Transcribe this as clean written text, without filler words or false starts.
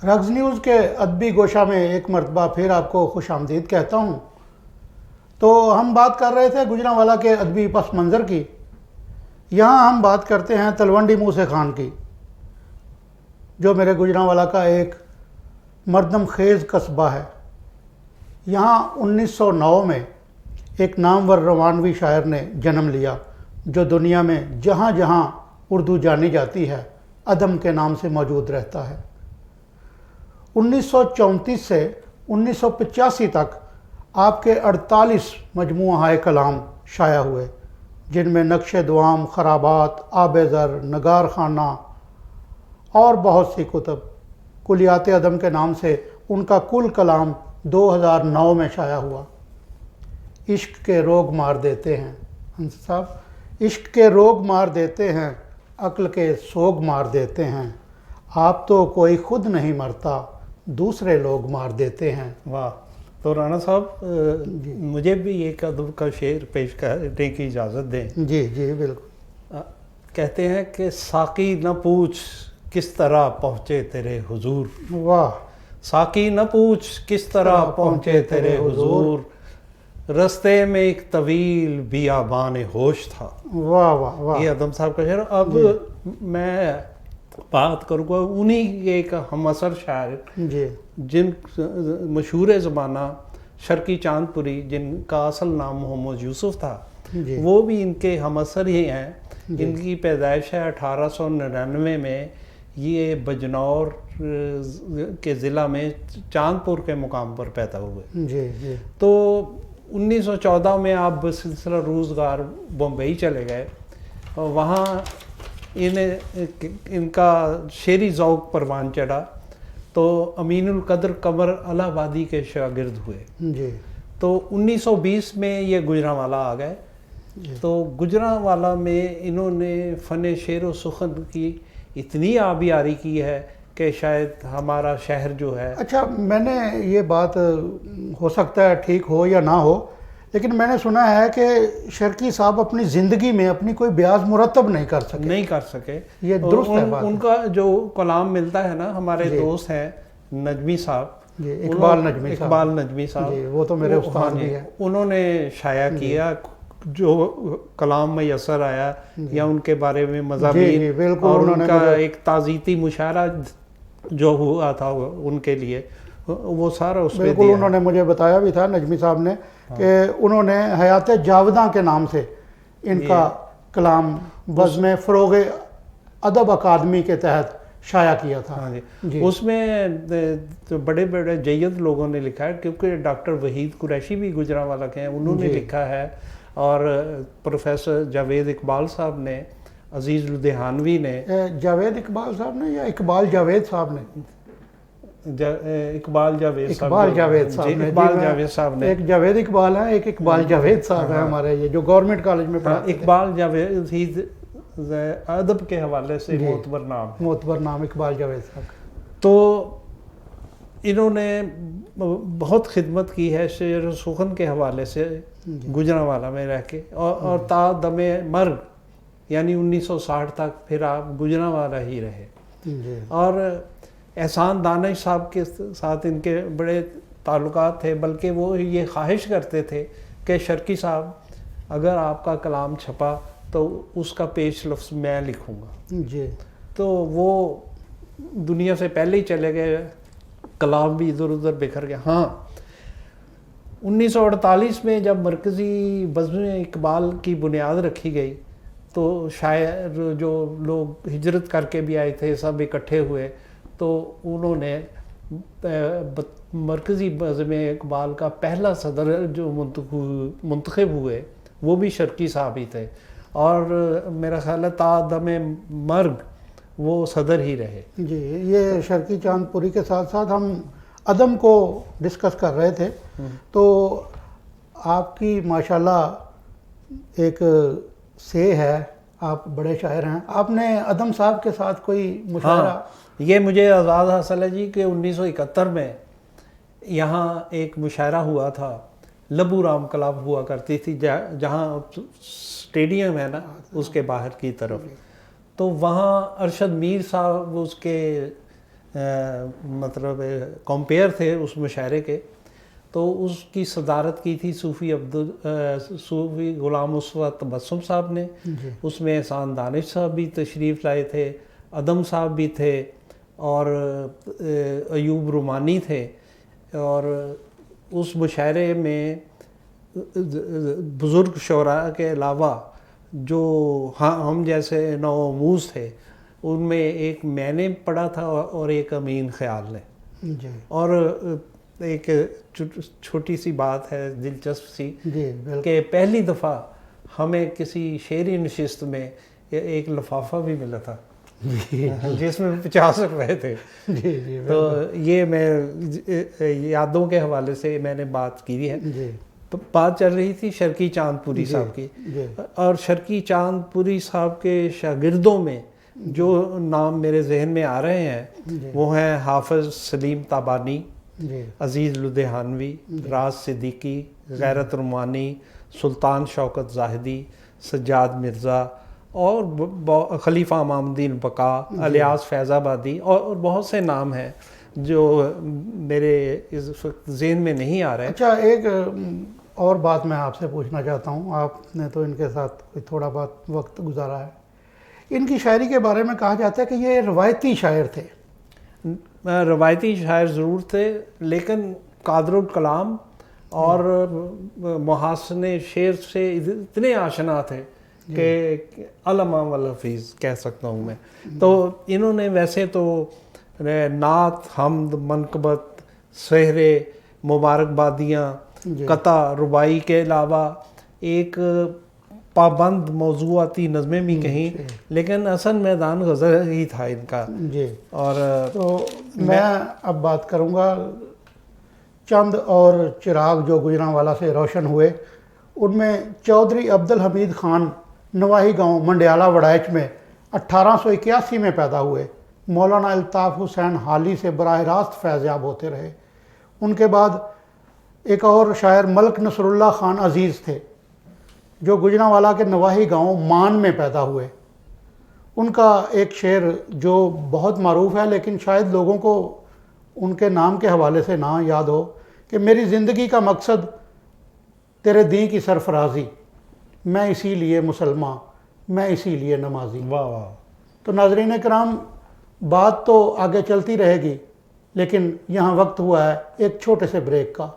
رگز news کے ادبی گوشہ میں ایک مرتبہ پھر آپ کو خوش آمدید کہتا ہوں۔ تو ہم بات کر رہے تھے گوجرانوالہ کے ادبی پس منظر کی، یہاں ہم بات کرتے ہیں تلونڈی موسیٰ خان کی، جو میرے گوجرانوالہ کا ایک مردم خیز قصبہ ہے۔ یہاں 1909 میں ایک نامور رومانوی شاعر نے جنم لیا جو دنیا میں جہاں جہاں اردو جانی جاتی ہے عدم کے نام سے موجود رہتا ہے۔ 1934 سے 1985 تک آپ کے 48 مجموعہ کلام شائع ہوئے، جن میں نقش دوام، خرابات، آب زر، نگار خانہ اور بہت سی کتب۔ کلیات عدم کے نام سے ان کا کل کلام 2009 میں شائع ہوا۔ عشق کے روگ مار دیتے ہیں ہنس صاحب، عشق کے روگ مار دیتے ہیں، عقل کے سوگ مار دیتے ہیں، آپ تو کوئی خود نہیں مرتا، دوسرے لوگ مار دیتے ہیں۔ واہ! تو رانا صاحب مجھے بھی ایک ادب کا شعر پیش کرنے کی اجازت دیں۔ جی جی بالکل۔ کہتے ہیں کہ ساقی نہ پوچھ کس طرح پہنچے تیرے حضور، واہ! ساقی نہ پوچھ کس طرح پہنچے تیرے حضور، رستے میں ایک طویل بیابان ہوش تھا۔ واہ واہ واہ! یہ ادم صاحب کا شعر۔ اب میں بات کروں گا انہی ایک ہم عصر شاعر جی جن مشہور زمانہ شرقی چاند پوری، جن کا اصل نام محمد یوسف تھا، جی وہ بھی ان کے ہم عصر ہی ہیں۔ ان کی پیدائش ہے 1899 میں، یہ بجنور کے ضلع میں چاند پور کے مقام پر پیدا ہوئے۔ جی جی تو 1914 میں آپ بسلسلہ روزگار بمبئی چلے گئے، اور وہاں ان کا شعری ذوق پروان چڑھا، تو امین القدر قمر الہ آبادی کے شاگرد ہوئے۔ جی تو 1920 میں یہ گوجرانوالہ آ گئے۔ تو گوجرانوالہ میں انہوں نے فن شعر و سخن کی اتنی آبیاری کی ہے کہ شاید ہمارا شہر جو ہے۔ اچھا، میں نے یہ بات ہو سکتا ہے ٹھیک ہو یا نہ ہو، لیکن میں نے سنا ہے کہ شرقی صاحب اپنی زندگی میں اپنی کوئی بیاض مرتب نہیں کر سکے۔ یہ درست ہے بات؟ ان کا جو کلام ملتا ہے نا، ہمارے دوست ہیں نجمی صاحب، جی اقبال نجمی صاحب، جی وہ تو میرے استاد بھی ہیں۔ انہوں نے شائع کیا جو کلام میسر آیا، یا ان کے بارے میں مضامین، اور ان کا ایک تعزیتی مشاعرہ جو ہوا تھا ان کے لیے، وہ سارا اس میں بالکل انہوں نے مجھے بتایا بھی تھا نجمی صاحب نے کہ انہوں نے حیات جاوداں کے نام سے ان کا کلام بزم فروغ ادب اکادمی کے تحت شائع کیا تھا۔ اس میں بڑے بڑے جید لوگوں نے لکھا ہے، کیونکہ ڈاکٹر وحید قریشی بھی گوجرانوالہ کے ہیں، انہوں نے لکھا ہے، اور پروفیسر جاوید اقبال صاحب نے، عزیز لدھیانوی نے۔ جاوید اقبال صاحب نے یا اقبال جاوید صاحب نے؟ اقبال جاوید صاحب نے۔ ایک جاوید اقبال ہے، ایک اقبال جاوید صاحب ہے ہمارے، یہ جو گورنمنٹ کالج میں پڑھاتے تھے۔ اقبال جاوید ہی ادب کے حوالے سے معتبر نام اقبال جاوید صاحب۔ تو انہوں نے بہت خدمت کی ہے شعر و سخن کے حوالے سے گوجرانوالہ میں رہ کے، اور تا دم مرگ یعنی 1960 تک پھر آپ گوجرانوالہ ہی رہے۔ اور احسان دانش صاحب کے ساتھ ان کے بڑے تعلقات تھے، بلکہ وہ یہ خواہش کرتے تھے کہ شرقی صاحب اگر آپ کا کلام چھپا تو اس کا پیش لفظ میں لکھوں گا۔ جی تو وہ دنیا سے پہلے ہی چلے گئے، کلام بھی ادھر ادھر بکھر گیا۔ ہاں، 1948 میں جب مرکزی بزم اقبال کی بنیاد رکھی گئی، تو شاعر جو لوگ ہجرت کر کے بھی آئے تھے سب اکٹھے ہوئے، تو انہوں نے مرکزی بزم اقبال کا پہلا صدر جو منتخب ہوئے وہ بھی شرقی صاحب ہی تھے، اور میرا خیال ہے تا دم مرگ وہ صدر ہی رہے۔ جی، یہ شرقی چاند پوری کے ساتھ ساتھ ہم عدم کو ڈسکس کر رہے تھے، تو آپ کی ماشاءاللہ ایک سے ہے، آپ بڑے شاعر ہیں، آپ نے عدم صاحب کے ساتھ کوئی مشاعرہ؟ یہ مجھے اعزاز حاصل ہے جی کہ 1971 میں یہاں ایک مشاعرہ ہوا تھا، لبو رام کلب ہوا کرتی تھی جہاں اسٹیڈیم ہے نا اس کے باہر کی طرف، تو وہاں ارشد میر صاحب اس کے مطلب کمپیئر تھے اس مشاعرے کے، تو اس کی صدارت کی تھی صوفی غلام اسوہ تبسم صاحب نے. اس میں احسان دانش صاحب بھی تشریف لائے تھے، ادم صاحب بھی تھے، اور ایوب رومانی تھے. اور اس مشاعرے میں بزرگ شعراء کے علاوہ جو ہم جیسے نوآموز تھے، ان میں ایک میں نے پڑھا تھا اور ایک امین خیال نے. اور ایک چھوٹی سی بات ہے دلچسپ سی کہ پہلی دفعہ ہمیں کسی شعری نشست میں ایک لفافہ بھی ملا تھا جس میں 50 روپے تھے. تو یہ میں یادوں کے حوالے سے میں نے بات کی ہے. بات چل رہی تھی شرکی چاند پوری صاحب کی، اور شرکی چاند پوری صاحب کے شاگردوں میں جو نام میرے ذہن میں آ رہے ہیں وہ ہیں حافظ سلیم تابانی، عزیز لدھیانوی، راز صدیقی، غیرت رحمانی، سلطان شوکت زاہدی، سجاد مرزا، اور خلیفہ امام الدین بقا، الیاس فیض آبادی، اور بہت سے نام ہیں جو میرے اس وقت ذہن میں نہیں آ رہے. اچھا، ایک اور بات میں آپ سے پوچھنا چاہتا ہوں. آپ نے تو ان کے ساتھ کوئی تھوڑا بہت وقت گزارا ہے. ان کی شاعری کے بارے میں کہا جاتا ہے کہ یہ روایتی شاعر تھے. روایتی شاعر ضرور تھے، لیکن قادر الکلام اور محاسن شعر سے اتنے آشنا تھے کہ علامہ والحفیظ کہہ سکتا ہوں میں. تو انہوں نے ویسے تو نعت، حمد، منقبت، سحرے، مبارکبادیاں، قطع، رباعی کے علاوہ ایک پابند موضوعاتی نظمیں بھی کہیں، لیکن اصل میدان غزل ہی تھا ان کا. اور تو میں اب بات کروں گا چند اور چراغ جو گوجرانوالا سے روشن ہوئے. ان میں چودھری عبدالحمید خان نواحی گاؤں منڈیالہ وڑائچ میں 1881 میں پیدا ہوئے. مولانا الطاف حسین حالی سے براہ راست فیضیاب ہوتے رہے. ان کے بعد ایک اور شاعر ملک نصر اللہ خان عزیز تھے جو گوجرانوالا کے نواحی گاؤں مان میں پیدا ہوئے. ان کا ایک شعر جو بہت معروف ہے لیکن شاید لوگوں کو ان کے نام کے حوالے سے نہ یاد ہو، کہ میری زندگی کا مقصد تیرے دین کی سرفرازی، میں اسی لیے مسلمان، میں اسی لیے نمازی. واہ واہ. تو ناظرین کرام، بات تو آگے چلتی رہے گی، لیکن یہاں وقت ہوا ہے ایک چھوٹے سے بریک کا.